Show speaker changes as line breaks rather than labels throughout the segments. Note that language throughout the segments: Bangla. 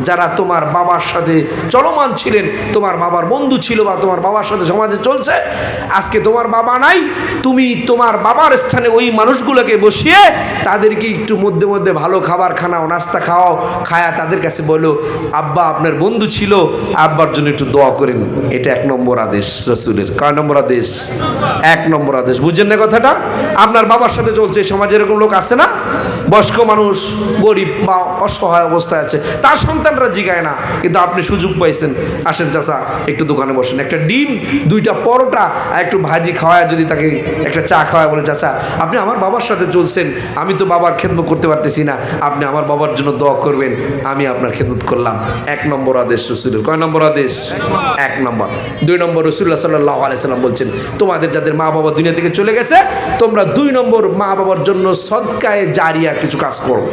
যারা তোমার বাবার সাথে চলমান ছিলেন, তোমার বাবার বন্ধু ছিল বা তোমার বাবার সাথে সমাজে চলছে, আজকে তোমার বাবা নাই, তুমি তোমার বাবার স্থানে ওই মানুষগুলোকে বসিয়ে তাদেরকে একটু মধ্যে মধ্যে ভালো খাবার খানাও, নাস্তা খাওয়াও, খায়া তাদের কাছে বলো আব্বা আপনার বন্ধু ছিল, আব্বার জন্য একটু দোয়া করেন। এটা 1 নম্বর আদেশ রাসূলের। কয় নম্বর আদেশ? 1 নম্বর আদেশ। বুঝছেন না কথাটা? আপনার বাবার সাথে চলছে, সমাজে এরকম লোক আছে না? বয়স্ক মানুষ, গরিব বা অসহায় অবস্থায় আছে, তার সন্তানরা জিগায় না, কিন্তু আপনি সুযোগ পাইছেন, আসেন চাচা একটু দোকানে বসেন, একটা ডিম, 2টা পরোটা আর একটু ভাজি খাওয়ায় যদি তাকে একটা চা খাওয়ায়, বলে চাচা আপনি আমার বাবার সাথে চলছেন, আমি তো বাবার খেদমত করতে পারতেছি না, আপনি আমার বাবার জন্য দোয়া করবেন, আমি আপনার খেদমত করলাম। 1 নম্বর আদেশ রাসূলের। কয় নম্বর আদেশ? 1 নম্বর। 2 নম্বর রাসূলুল্লাহ সাল্লাল্লাহু আলাইহি সাল্লাম বলছেন, তোমাদের যাদের মা বাবা দুনিয়া থেকে চলে গেছে, তোমরা 2 নম্বর মা বাবার জন্য সদকায়ে জারিয়া কিছু কাজ করো,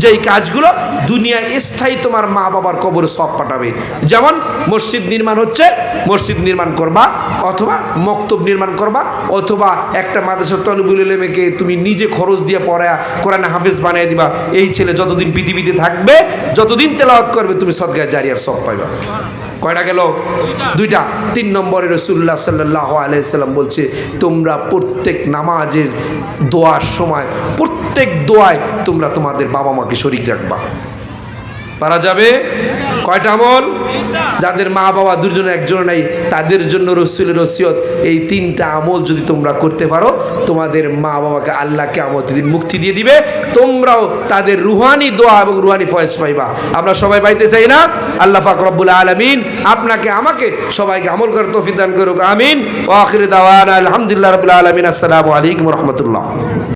যেই কাজগুলো দুনিয়ায় স্থায়ী তোমার মা বাবার কবরে সওয়াব পাঠাবে। যেমন মসজিদ নির্মাণ হচ্ছে, মসজিদ নির্মাণ করবা, অথবা মক্তব নির্মাণ করবা, অথবা একটা মাদ্রাসা তলবুল ইলমকে তুমি নিজে খরচ দিয়ে পড়ায়া কোরআনে হাফেজ বানিয়ে দিবা। এই ছেলে যতদিন পৃথিবীতে থাকবে, যতদিন তেলাওয়াত করবে, তুমি সদকায়ে জারিয়ার সওয়াব পাইবা। কয়টা গেল? 2টা। 3 নম্বরে রাসূলুল্লাহ সাল্লাল্লাহু আলাইহি সাল্লাম বলছে, তোমরা প্রত্যেক নামাজের দোয়ার সময়, প্রত্যেক দোয়ায় তোমরা তোমাদের বাবা মাকে শরীক রাখবা। পারা যাবে? কয়টা আমল? যাদের মা বাবা দুজনে একজনে নাই, তাদের জন্য রাসূলের ওসিয়ত, এই 3টা আমল যদি তোমরা করতে পারো, তোমাদের মা বাবাকে আল্লাহ কিয়ামতের দিন মুক্তি দিয়ে দিবে, তোমরাও তাদের রুহানি দোয়া এবং রুহানি ফয়েজ পাইবা। আমরা সবাই পাইতে চাই না? আল্লাহ পাক রব্বুল আলামিন আপনাকে আমাকে সবাইকে আমল করার তৌফিক দান করুক। আমিন। ওয়া আখিরু দাওয়ানা আলহামদুলিল্লাহি রাব্বিল আলামিন। আসসালামু আলাইকুম ওয়া রাহমাতুল্লাহ।